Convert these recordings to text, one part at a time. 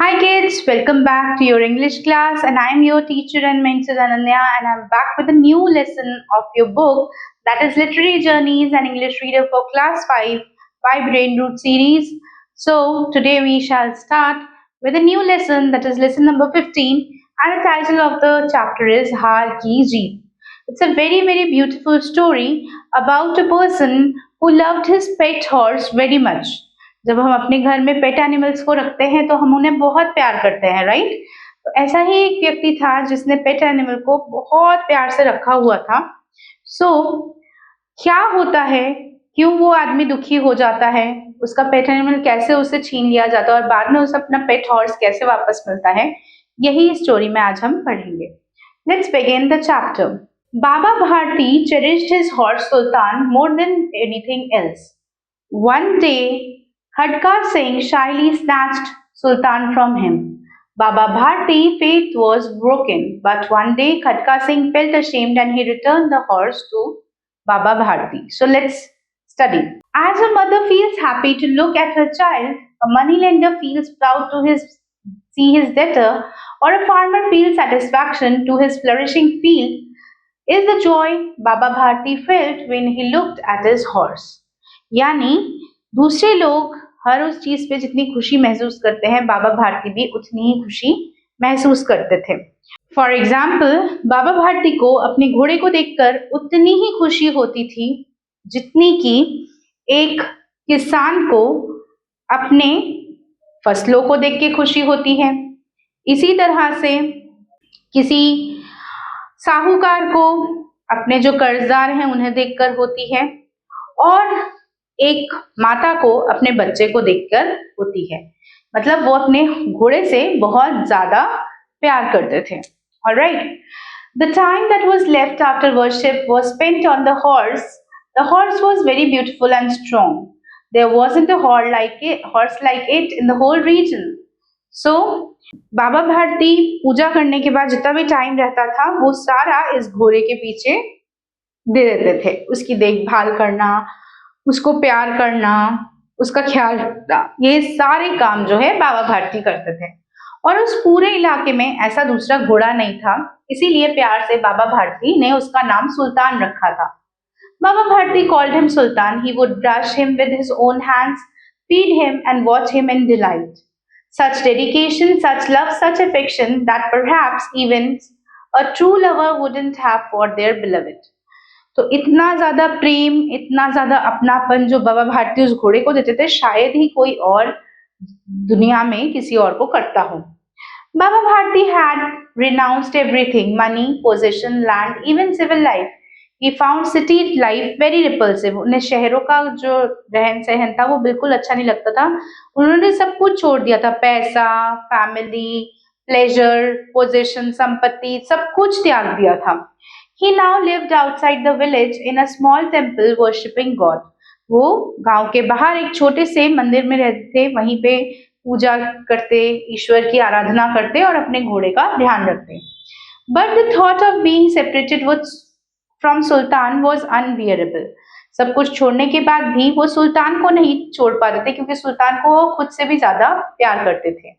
Hi kids, welcome back to your English class and I am your teacher and mentor Ananya and I am back with a new lesson of your book that is Literary Journeys and English Reader for Class 5 by Brain Root series. So today we shall start with a new lesson that is lesson number 15 and the title of the chapter is Haar Ki Jeet. It's a very beautiful story about a person who loved his pet horse very much. जब हम अपने घर में pet animals को रखते हैं तो हम उन्हें बहुत प्यार करते हैं, राइट? तो ऐसा ही एक व्यक्ति था जिसने पेट एनिमल को बहुत प्यार से रखा हुआ था। क्या होता है, क्यों वो आदमी दुखी हो जाता है, उसका पेट एनिमल कैसे उसे छीन लिया जाता है और बाद में उसे अपना पेट हॉर्स कैसे वापस मिलता है, यही स्टोरी में आज हम पढ़ेंगे। Let's begin the chapter. Baba Bharati cherished his horse Sultan more than anything else. One day Khadka Singh shyly snatched Sultan from him. Baba Bharti faith was broken, but one day Khadka Singh felt ashamed and he returned the horse to Baba Bharti. So let's study. As a mother feels happy to look at her child, a moneylender feels proud to see his debtor, or a farmer feels satisfaction to his flourishing field, is the joy Baba Bharti felt when he looked at his horse. यानी दूसरे लोग हर उस चीज पे जितनी खुशी महसूस करते हैं, बाबा भारती भी उतनी ही खुशी महसूस करते थे। फॉर एग्जाम्पल, बाबा भारती को अपने घोड़े को देखकर उतनी ही खुशी होती थी जितनी कि एक किसान को अपने फसलों को देख के खुशी होती है। इसी तरह से किसी साहूकार को अपने जो कर्जदार हैं उन्हें देखकर होती है और एक माता को अपने बच्चे को देखकर होती है। मतलब वो अपने घोड़े से बहुत ज्यादा प्यार करते थे। Alright, the time that was left after worship was spent on the horse. The horse was very beautiful and strong. There wasn't a horse like it in the whole region. So बाबा भारती पूजा करने के बाद जितना भी time रहता था वो सारा इस घोड़े के पीछे दे देते थे। उसकी देखभाल करना, उसको प्यार करना, उसका ख्याल रखना, ये सारे काम जो है बाबा भारती करते थे। और उस पूरे इलाके में ऐसा दूसरा घोड़ा नहीं था, इसीलिए प्यार से बाबा भारती ने उसका नाम सुल्तान रखा था। बाबा Bharti called him Sultan. He would brush him with his own hands, feed him and watch him in delight. Such dedication, such love, such affection that perhaps even a true lover wouldn't have for their beloved. तो इतना ज्यादा प्रेम, इतना ज्यादा अपनापन जो बाबा भारती उस घोड़े को देते थे, शायद ही कोई और दुनिया में किसी और को करता हो। बाबा Bharti had renounced everything, money, possession, land, even civil life. He found city life very repulsive. उन्हें शहरों का जो रहन सहन था वो बिल्कुल अच्छा नहीं लगता था। उन्होंने सब कुछ छोड़ दिया था, पैसा, फैमिली, प्लेजर, पोजेशन, संपत्ति, सब कुछ त्याग दिया था। He now lived outside the village in a small temple worshipping God. वो गांव के बाहर एक छोटे से मंदिर में रहते थे, वहीं पे पूजा करते, ईश्वर की आराधना करते और अपने घोड़े का ध्यान रखते। But the thought of being separated from Sultan was unbearable. सब कुछ छोड़ने के बाद भी वो सुल्तान को नहीं छोड़ पाते थे क्योंकि सुल्तान को खुद से भी ज्यादा प्यार करते थे।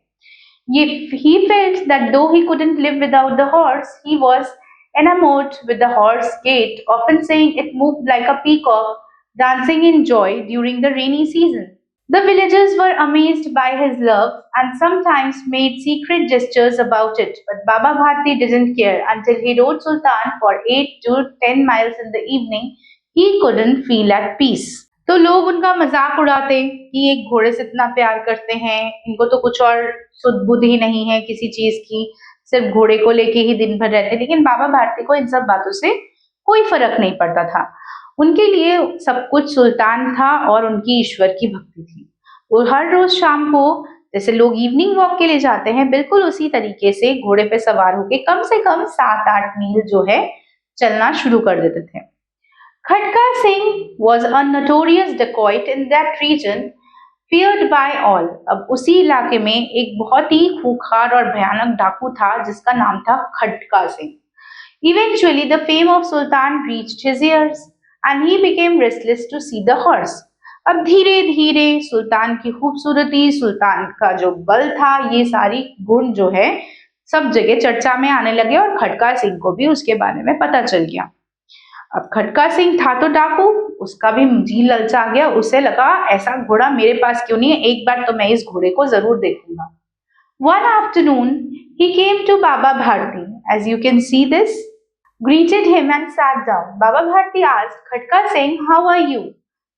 He felt that though he couldn't live without the horse, he was enamored with the horse gait, often saying it moved like a peacock dancing in joy during the rainy season. The villagers were amazed by his love and sometimes made secret gestures about it, but Baba Bharti didn't care until he rode Sultan for 8 to 10 miles in the evening. He couldn't feel at peace. तो लोग उनका मजाक उड़ाते कि एक घोड़े से इतना प्यार करते हैं, इनको तो कुछ और सुध बुध ही नहीं है किसी चीज की, सिर्फ घोड़े को लेके ही दिन भर रहते। लेकिन बाबा भारती को इन सब बातों से कोई फर्क नहीं पड़ता था। उनके लिए सब कुछ सुल्तान था और उनकी ईश्वर की भक्ति थी। वो हर रोज शाम को जैसे लोग इवनिंग वॉक के लिए जाते हैं, बिल्कुल उसी तरीके से घोड़े पे सवार होके कम से कम 7-8 मील जो है चलना शुरू कर देते थे। खटका Singh was a notorious dacoit in that region, feared by all. अब उसी इलाके में एक बहुत ही खूंखार और भयानक डाकू था जिसका नाम था खटका Singh. Eventually, the fame of Sultan reached his ears, and he became restless to see the horse. अब धीरे धीरे सुल्तान की खूबसूरती, सुल्तान का जो बल था, ये सारी गुण जो है सब जगह चर्चा में आने लगे और खटका सिंह को भी उसके बारे में पता चल गया। अब खटका सिंह था तो डाकू, उसका भी जी ललचा गया। उसे लगा ऐसा घोड़ा मेरे पास क्यों नहीं है, एक बार तो मैं इस घोड़े को जरूर देखूंगा। One afternoon, he came to Baba Bharti, as you can see this, greeted him and sat down. Baba Bharti asked, Khatka Singh, how are you?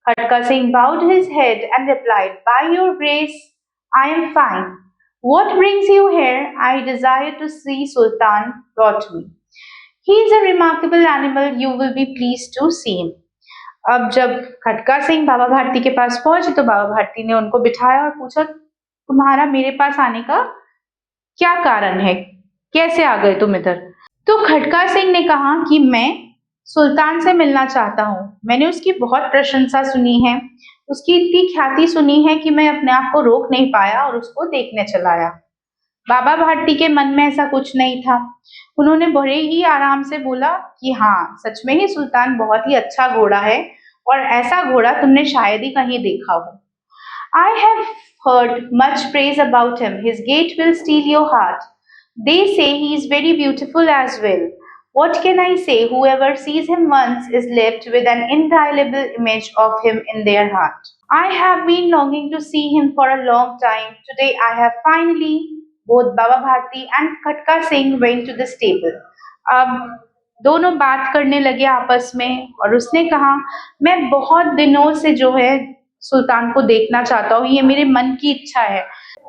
Khatka Singh bowed his head and replied, by your grace, I am fine. What brings you here? I desire to see Sultan brought me. He is a remarkable animal. You will be pleased to see him. अब जब खटका सिंह बाबा भारती के पास पहुंचे तो बाबा भारती ने उनको बिठाया और पूछा, तुम्हारा मेरे पास आने का क्या कारण है, कैसे आ गए तुम इधर? तो खटका सिंह ने कहा कि मैं सुल्तान से मिलना चाहता हूँ। मैंने उसकी बहुत प्रशंसा सुनी है, उसकी इतनी ख्याति सुनी है कि मैं अपने आप को रोक नहीं पाया और उसको देखने चला आया। बाबा भारती के मन में ऐसा कुछ नहीं था। उन्होंने बड़े ही आराम से बोला कि हाँ, सच में ही सुल्तान बहुत ही अच्छा घोड़ा है और ऐसा घोड़ा तुमने शायद ही कहीं देखा हो। I have heard much praise about him. His gait will steal your heart. They say he is very beautiful as well. What can I say? Whoever sees him once is left with an indelible image of him in their heart. I have been longing to see him for a long time. Today I have finally. Both Baba Bharti and Khatka Singh went to the stable. अब दोनों बात करने लगे आपस में और उसने कहा, मैं बहुत दिनों से जो है सुल्तान को देखना चाहता हूँ, ये मेरे मन की इच्छा है।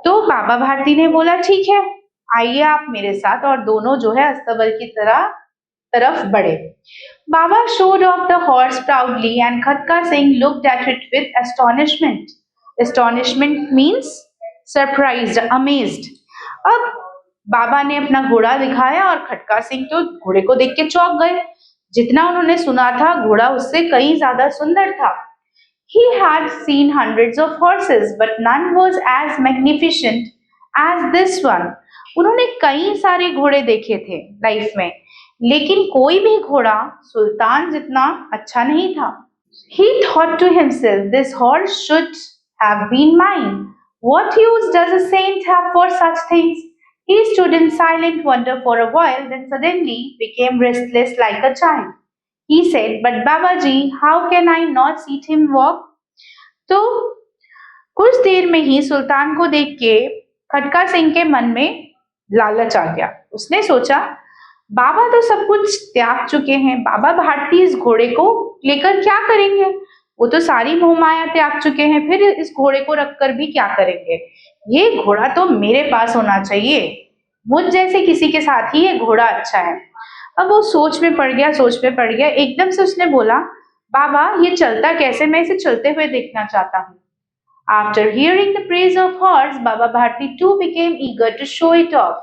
तो बाबा भारती ने बोला, ठीक है, आइए आप मेरे साथ, और दोनों जो है अस्तबल की तरफ बढ़े। Baba showed off the horse proudly and Khatka Singh looked at it with astonishment. Astonishment means surprised, amazed. अब बाबा ने अपना घोड़ा दिखाया और खटका सिंह तो घोड़े को देख के चौंक गए। जितना उन्होंने सुना था, घोड़ा उससे कहीं ज्यादा सुंदर था। He had seen hundreds of horses, but none was as magnificent as this one. उन्होंने कई सारे घोड़े देखे थे लाइफ में, लेकिन कोई भी घोड़ा सुल्तान जितना अच्छा नहीं था। He thought to himself, this horse should have been mine. What use does a saint have for such things? He stood in silent wonder for a while, then suddenly became restless like a child. He said, but Babaji, how can I not see him walk? तो कुछ देर में ही सुल्तान को देख के खटका सिंह के मन में लालच आ गया। उसने सोचा, बाबा तो सब कुछ त्याग चुके हैं, बाबा भारती इस घोड़े को लेकर क्या करेंगे? वो तो सारी मोह माया त्याग चुके हैं, फिर इस घोड़े को रखकर भी क्या करेंगे? ये घोड़ा तो मेरे पास होना चाहिए, मुझ जैसे किसी के साथ ही ये घोड़ा अच्छा है। अब वो सोच में पड़ गया। एकदम से उसने बोला, बाबा ये चलता कैसे? मैं इसे चलते हुए देखना चाहता हूँ। After hearing the praise of horse, Baba Bharti too became eager to show it off.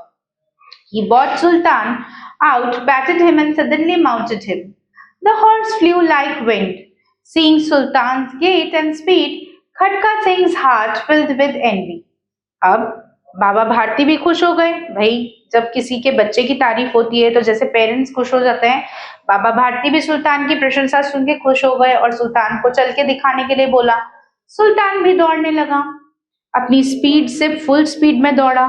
He brought Sultan out, patted him and suddenly mounted him. The horse flew like wind. Seeing Sultan's gait and speed, Khatka Singh's heart filled with envy. अब बाबा भारती भी खुश हो गए। भाई, जब किसी के बच्चे की तारीफ होती है तो जैसे पेरेंट्स खुश हो जाते हैं, बाबा भारती भी सुल्तान की प्रशंसा सुन के खुश हो गए और सुल्तान को चल के दिखाने के लिए बोला। सुल्तान भी दौड़ने लगा, अपनी स्पीड से फुल स्पीड में दौड़ा।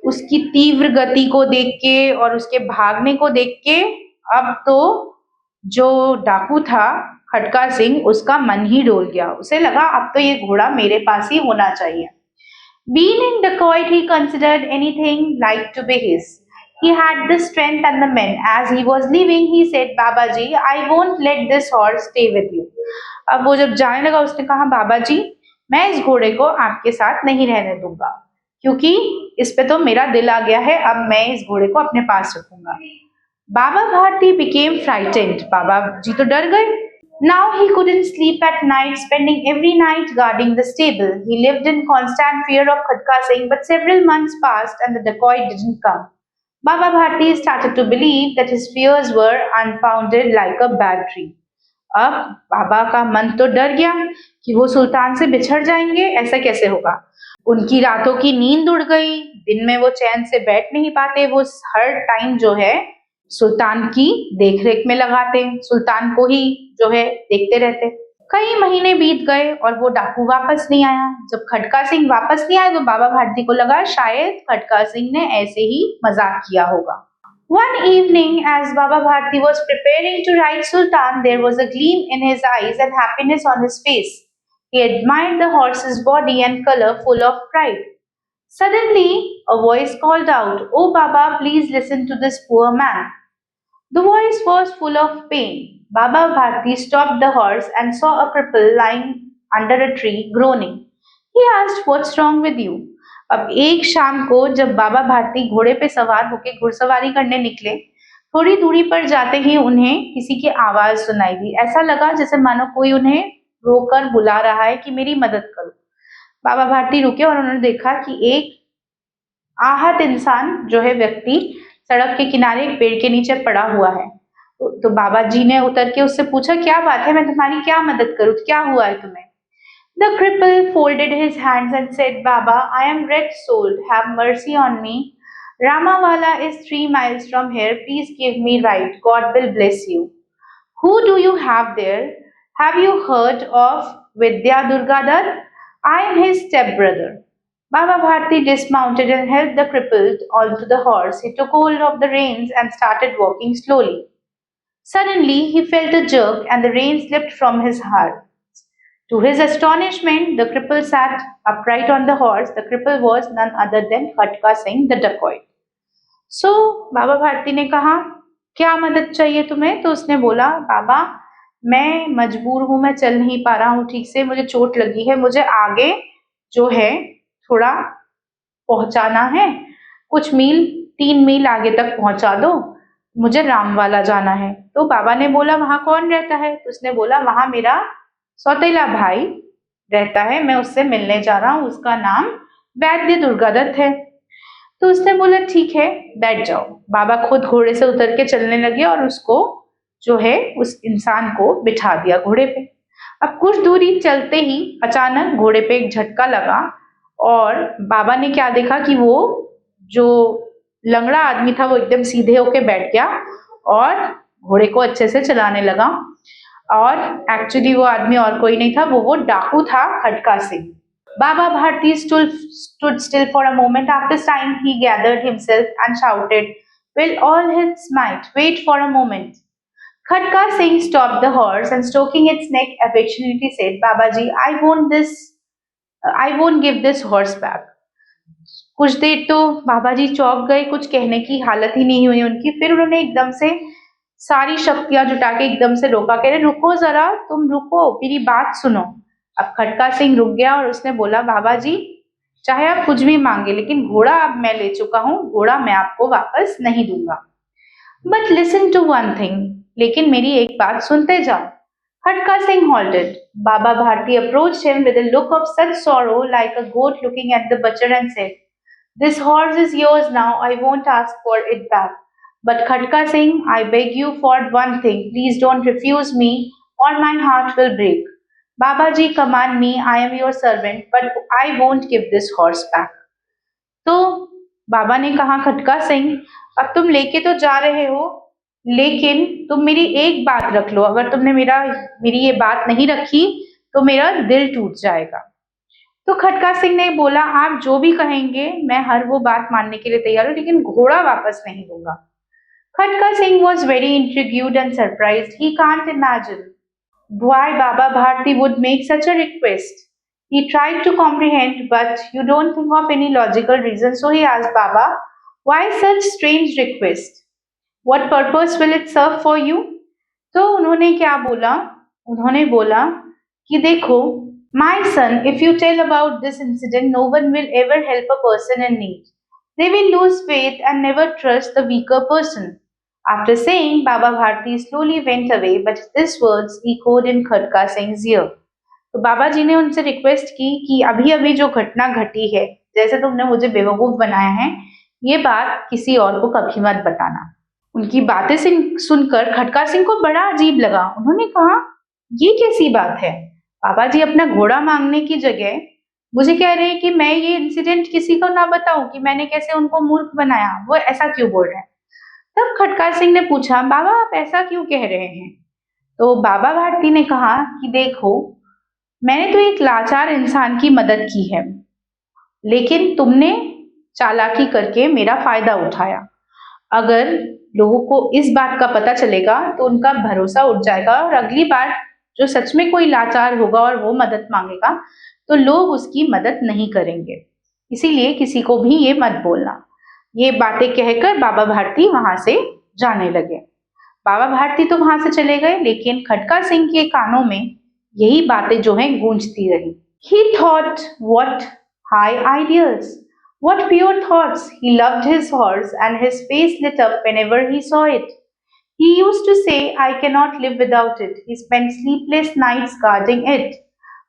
उसकी तीव्र गति को देख के और उसके भागने को देख के अब तो जो डाकू था खटका सिंह, उसका मन ही डोल गया। उसे लगा अब तो ये घोड़ा मेरे पास ही होना चाहिए। Being in dacoit, he considered anything like to be his. He had the strength and the men. As he was leaving, he said, Babaji, I won't let this horse stay with you. अब वो जब जाने लगा, उसने कहा, बाबाजी, मैं इस घोड़े को आपके साथ नहीं रहने दूंगा, क्योंकि इस पे तो मेरा दिल आ गया है। अब मैं इस घोड़े को अपने पास रखूंगा। बाबा भारती became frightened. बाबा जी तो डर गए। Now he couldn't sleep at night, spending every night guarding the stable. He lived in constant fear of Khatka Singh, but several months passed and the dacoit didn't come. Baba Bharti started to believe that his fears were unfounded like a bad dream. अब बाबा का मन तो डर गया कि वो सुल्तान से बिछड़ जाएंगे, ऐसा कैसे होगा। उनकी रातों की नींद उड़ गई, दिन में वो चैन से बैठ नहीं पाते, वो हर टाइम जो है सुल्तान की देखरेख में लगाते, सुल्तान को ही जो है देखते रहते। कई महीने बीत गए और वो डाकू वापस नहीं आया। जब खटका सिंह वापस नहीं आया तो बाबा भारती को लगा शायद खटका सिंह ने ऐसे ही मजाक किया होगा। One evening, as Baba Bharti was preparing to ride Sultan, there was a gleam in his eyes and happiness on his face. He admired the horse's body and color, full of pride. Suddenly, a voice called out, "Oh Baba, please listen to this poor man." The voice was full of pain. Baba Bharti stopped the horse and saw a cripple lying under a tree, groaning. He asked, "What's wrong with you?" अब एक शाम को जब बाबा भारती घोड़े पे सवार होकर घुड़सवारी करने निकले, थोड़ी दूरी पर जाते ही उन्हें किसी की आवाज सुनाई दी। ऐसा लगा जैसे मानो कोई उन्हें रोकर बुला रहा है कि मेरी मदद करो। बाबा भारती रुके और उन्होंने देखा कि एक आहत इंसान जो है व्यक्ति सड़क के किनारे एक पेड़ के नीचे पड़ा हुआ है। तो बाबा जी ने उतर के उससे पूछा, क्या बात है, मैं तुम्हारी क्या मदद करूं, क्या हुआ है तुम्हें? The cripple folded his hands and said, "Baba, I am wretched-souled. Have mercy on me. Ramawala is 3 miles from here. Please give me ride. God will bless you." Who do you have there? Have you heard of Vidya Durgadar? I am his stepbrother. Baba Bharti dismounted and helped the crippled onto the horse. He took hold of the reins and started walking slowly. Suddenly, he felt a jerk and the reins slipped from his hand. To his astonishment, the cripple sat upright on the horse. The cripple was none other than Khatka Singh, the dacoit. So, बाबा भारती ने कहा, क्या मदद चाहिए तुम्हें? तो उसने बोला, बाबा, मैं मजबूर हूं, मैं चल नहीं पा रहा हूं ठीक से, मुझे चोट लगी है, मुझे आगे जो है थोड़ा पहुंचाना है, कुछ मील, 3 मील आगे तक पहुंचा दो, मुझे रामवाला जाना है। तो बाबा ने बोला, वहां कौन रहता है? तो उसने बोला, वहां मेरा सौतेला भाई रहता है, मैं उससे मिलने जा रहा हूँ, उसका नाम वैद्य दुर्गादत्त है। तो उसने बोला, ठीक है, बैठ जाओ। बाबा खुद घोड़े से उतर के चलने लगे और उसको जो है उस इंसान को बिठा दिया घोड़े पे। अब कुछ दूरी चलते ही अचानक घोड़े पे एक झटका लगा और बाबा ने क्या देखा कि वो जो लंगड़ा आदमी था वो एकदम सीधे होके बैठ गया और घोड़े को अच्छे से चलाने लगा। और एक्चुअली वो आदमी और कोई नहीं था, वो डाकू था, खटका Singh. Baba Bharti stood still for a moment. After time, he gathered himself and shouted, "With all his might, wait for a moment." Khatka Singh stopped the horse and stroking its neck affectionately said, "Babaji, I won't give this horse back." कुछ देर तो बाबा जी चौंक गए, कुछ कहने की हालत ही नहीं हुई उनकी। फिर उन्होंने एकदम से सारी शक्तियां जुटा के एकदम से रोका, कह रहे, रुको जरा, तुम रुको, मेरी बात सुनो। अब खटका सिंह रुक गया और उसने बोला, बाबा जी, चाहे आप कुछ भी मांगे, लेकिन घोड़ा अब मैं ले चुका हूँ, घोड़ा मैं आपको वापस नहीं दूंगा। But listen to one thing, लेकिन मेरी एक बात सुनते जाओ। खटका Singh halted. Baba Bharti approached him with a look of such sorrow, like a goat looking at the butcher, and said, "This horse is yours now. I won't ask for it back. But Khatka Singh, I beg you for one thing. Please don't refuse me, or my heart will break. Babaji, command me. I am your servant, but I won't give this horse back." तो बाबा ने कहा, खटका सिंह, अब तुम लेके तो जा रहे हो, लेकिन तुम मेरी एक बात रख लो। अगर तुमने मेरी ये बात नहीं रखी तो मेरा दिल टूट जाएगा। तो खटका सिंह ने बोला, आप जो भी कहेंगे मैं हर वो बात मानने के लिए तैयार हूँ, लेकिन घोड़ा वापस नहीं दूंगा। खटका Singh was very intrigued and surprised. He can't imagine why Baba Bharti would make such a request. He tried to comprehend, but you don't think of any logical reason, so he asked, Baba, why such strange request? What purpose will it serve for you? तो उन्होंने क्या बोला? उन्होंने बोला कि देखो, my son, if you tell about this incident, no one will ever help a person in need. They will lose faith and never trust the weaker person. After saying, Baba Bharti slowly went away, but these words echoed in Khatka Singh's ear. तो बाबा जी ने उनसे request की कि अभी अभी जो घटना घटी है, जैसे तुमने मुझे बेवकूफ बनाया है, ये बात किसी और को कभी मत बताना। उनकी बातें सुनकर खटका सिंह को बड़ा अजीब लगा। उन्होंने कहा, ये कैसी बात है? बाबा जी अपना घोड़ा मांगने की जगह मुझे कह रहे हैं कि मैं ये इंसिडेंट किसी को ना बताऊं, कि मैंने कैसे उनको मूर्ख बनाया। वो ऐसा क्यों बोल रहे हैं? तब खटका सिंह ने पूछा, बाबा आप ऐसा क्यों कह रहे हैं? तो बाबा भारती ने कहा कि देखो, मैंने तो एक लाचार इंसान की मदद की है, लेकिन तुमने चालाकी करके मेरा फायदा उठाया। अगर लोगों को इस बात का पता चलेगा तो उनका भरोसा उठ जाएगा और अगली बार जो सच में कोई लाचार होगा और वो मदद मांगेगा तो लोग उसकी मदद नहीं करेंगे। इसीलिए किसी को भी ये मत बोलना। ये बातें कहकर बाबा भारती वहां से जाने लगे। बाबा भारती तो वहां से चले गए, लेकिन खटका सिंह के कानों में यही बातें जो हैं गूंजती रही। He thought, what high ideas, what pure thoughts. He loved his horse and his face lit up whenever he saw it. He used to say, I cannot live without it. He spent sleepless nights guarding it.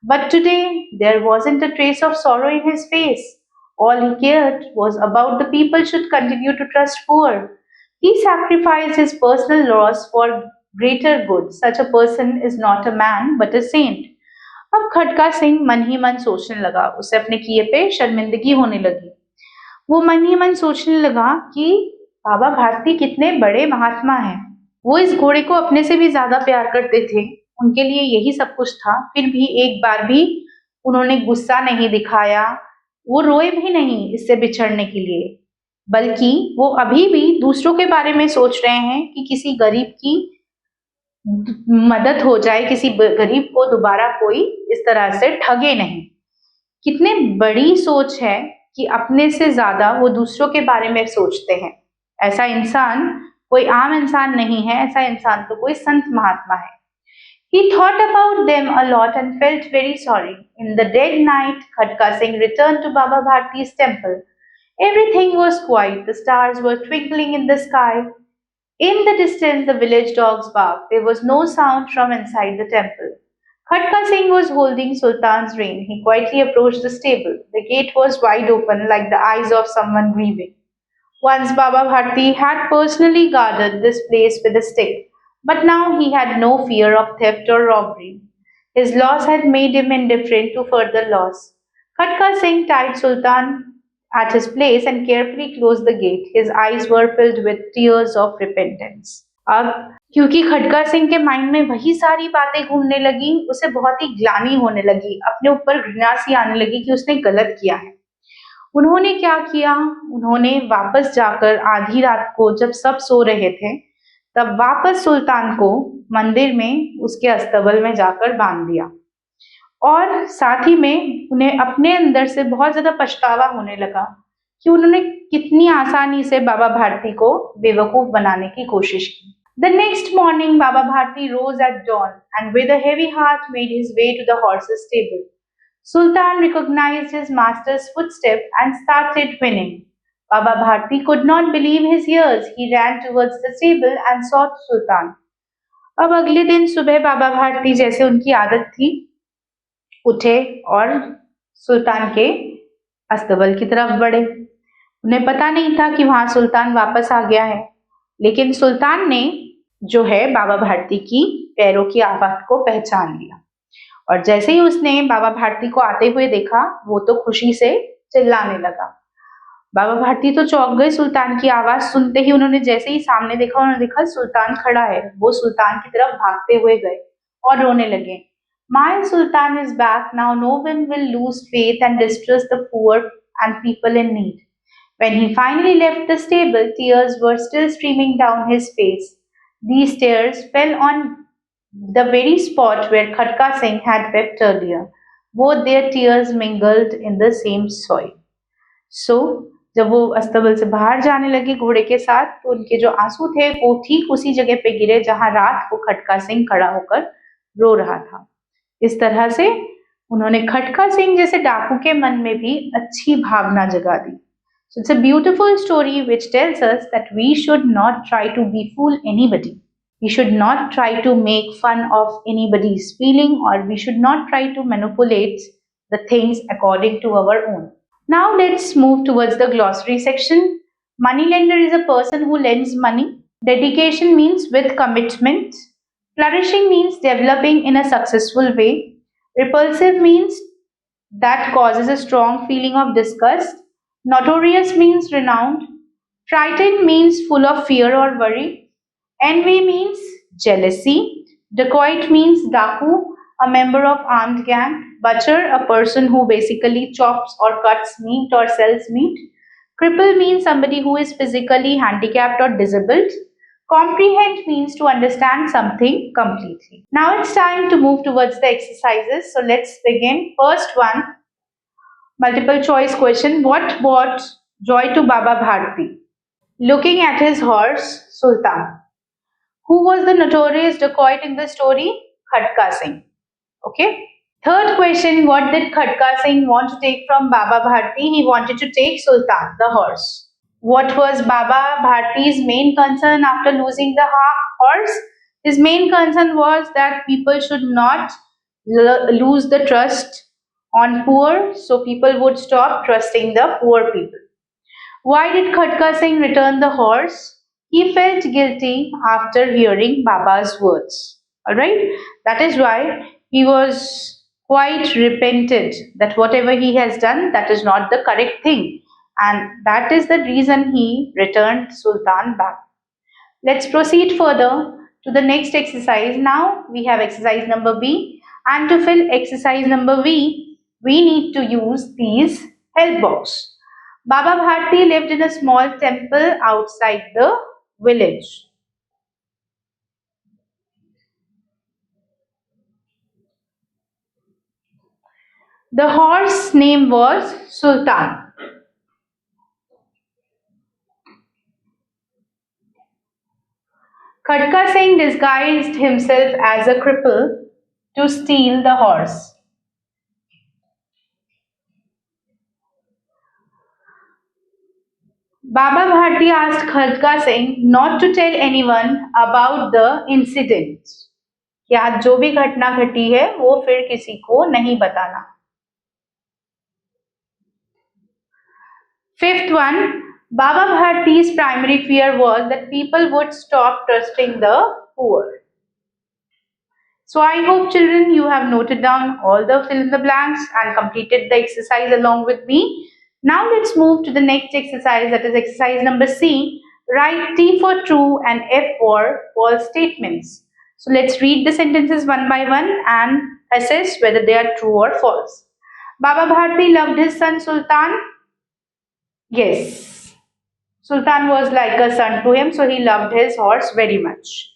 But today, there wasn't a trace of sorrow in his face. All he cared was about the people should continue to trust poor. He sacrificed his personal loss for greater good. Such a person is not a man but a saint. अब खटका सिंह मन ही मन सोचने लगा, उसे अपने किए पे शर्मिंदगी होने लगी। वो मन ही मन सोचने लगा कि बाबा भारती कितने बड़े महात्मा हैं। वो इस घोड़े को अपने से भी ज्यादा प्यार करते थे, उनके लिए यही सब कुछ था, फिर भी एक बार भी उन्होंने गुस्सा नहीं दिखाया, वो रोए भी नहीं इससे बिछड़ने के लिए, बल्कि वो अभी भी दूसरों के बारे में सोच रहे हैं कि किसी गरीब की मदद हो जाए, किसी गरीब को दोबारा कोई इस तरह से ठगे नहीं। कितने बड़ी सोच है कि अपने से ज्यादा वो दूसरों के बारे में सोचते हैं। ऐसा इंसान कोई आम इंसान नहीं है, ऐसा इंसान तो कोई संत महात्मा है। He thought about them a lot and felt very sorry. In the dead night, Khatka Singh returned to Baba Bharti's temple. Everything was quiet. The stars were twinkling in the sky. In the distance, the village dogs barked. There was no sound from inside the temple. Khatka Singh was holding Sultan's rein. He quietly approached the stable. The gate was wide open, like the eyes of someone grieving. Once Baba Bharti had personally guarded this place with a stick, but now he had no fear of theft or robbery. His loss had made him indifferent to further loss. Khatka Singh tied Sultan at his place and carefully closed the gate. His eyes were filled with tears of repentance. अब क्योंकि खटका सिंह के mind में वही सारी बातें घूमने लगी, उसे बहुत ही ग्लानि होने लगी, अपने ऊपर घृणा सी आने लगी कि उसने गलत किया है। उन्होंने क्या किया, उन्होंने वापस जाकर आधी रात को जब सब सो रहे थे तब वापस सुल्तान को मंदिर में उसके अस्तबल में जाकर बांध दिया और साथ ही में उन्हें अपने अंदर से बहुत ज्यादा पछतावा होने लगा कि उन्होंने कितनी आसानी से बाबा भारती को बेवकूफ बनाने की कोशिश की। The next morning, Baba Bharti rose at dawn and with a heavy heart made his way to the horse's stable. Sultan recognized his master's footstep and started whinnying. Baba Bharti could not believe his ears. He ran towards the stable and sought Sultan. अब अगले दिन सुबह बाबा भारती जैसे उनकी आदत थी, उठे और सुल्तान के अस्तबल की तरफ बढ़े। उन्हें पता नहीं था कि वहां सुल्तान वापस आ गया है, लेकिन सुल्तान ने जो है बाबा भारती की पैरों की आवाज को पहचान लिया और जैसे ही उसने बाबा भारती को आते हुए देखा, वो तो खुशी से चिल्लाने लगा। बाबा भारती तो चौंक गए सुल्तान की आवाज सुनते ही। उन्होंने जैसे ही सामने देखा, उन्होंने देखा सुल्तान खड़ा है। वो सुल्तान की तरफ भागते हुए गए और रोने लगे। My Sultan is back now. No one will lose faith and distrust the poor and people in need. When he finally left the stable, tears were still streaming down his face. These tears fell on the very spot where Khatka Singh had wept earlier. Both their tears mingled in the same soil. So, जब वो अस्तबल से बाहर जाने लगे घोड़े के साथ, तो उनके जो आंसू थे वो ठीक उसी जगह पे गिरे जहां रात को खटका सिंह खड़ा होकर रो रहा था। इस तरह से उन्होंने खटका सिंह जैसे डाकू के मन में भी अच्छी भावना जगा दी। So it's a beautiful story which tells us that we should not try to befool anybody. We should not try to make fun of anybody's feeling, or we should not try to manipulate the things according to our own. Now let's move towards the glossary section. Moneylender is a person who lends money. Dedication means with commitment. Flourishing means developing in a successful way. Repulsive means that causes a strong feeling of disgust. Notorious means renowned. Frightened means full of fear or worry. Envy means jealousy. Dacoit means daku, a member of armed gang. Butcher, a person who basically chops or cuts meat or sells meat. Cripple means somebody who is physically handicapped or disabled. Comprehend means to understand something completely. Now it's time to move towards the exercises. So let's begin. First one, multiple choice question. What brought joy to Baba Bharti? Looking at his horse, Sultan. Who was the notorious dacoit in the story? Khatka Singh. Okay. Third question, what did Khatka Singh want to take from Baba Bharti? He wanted to take Sultan, the horse. What was Baba Bharti's main concern after losing the horse? His main concern was that people should not lose the trust on poor, so people would stop trusting the poor people. Why did Khatka Singh return the horse? He felt guilty after hearing Baba's words. Alright, that is why he was quite repented that whatever he has done, that is not the correct thing. And that is the reason he returned Sultan back. Let's proceed further to the next exercise. Now we have exercise number B, and to fill exercise number B, we need to use these help box. Baba Bharti lived in a small temple outside the village. The horse name was Sultan. Khatka Singh disguised himself as a cripple to steal the horse. Baba Bharti asked Khatka Singh not to tell anyone about the incident. कि आज जो भी घटना घटी है वो फिर किसी को नहीं बताना. Fifth one, Baba Bharti's primary fear was that people would stop trusting the poor. So I hope children you have noted down all the fill in the blanks and completed the exercise along with me. Now let's move to the next exercise, that is exercise number C. Write T for true and F for false statements. So let's read the sentences one by one and assess whether they are true or false. Baba Bharti loved his son Sultan. Yes, Sultan was like a son to him, so he loved his horse very much.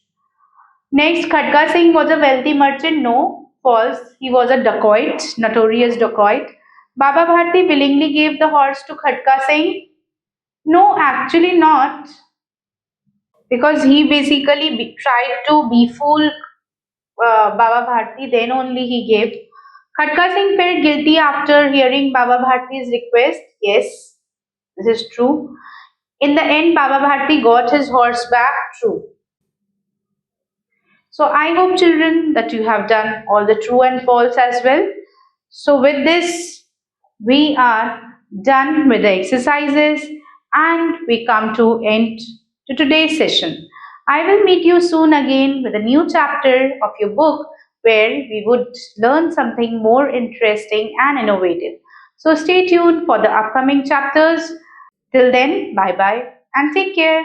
Next, Khatka Singh was a wealthy merchant. No, false. He was a dacoit, notorious dacoit. Baba Bharti willingly gave the horse to Khatka Singh. No, actually not. Because he basically tried to befool Baba Bharti, then only he gave. Khatka Singh felt guilty after hearing Baba Bharti's request. Yes, this is true. In the end, Baba Bharti got his horse back. True. So I hope children that you have done all the true and false as well. So with this, we are done with the exercises and we come to end to today's session. I will meet you soon again with a new chapter of your book where we would learn something more interesting and innovative. So stay tuned for the upcoming chapters. Till then, bye bye and take care.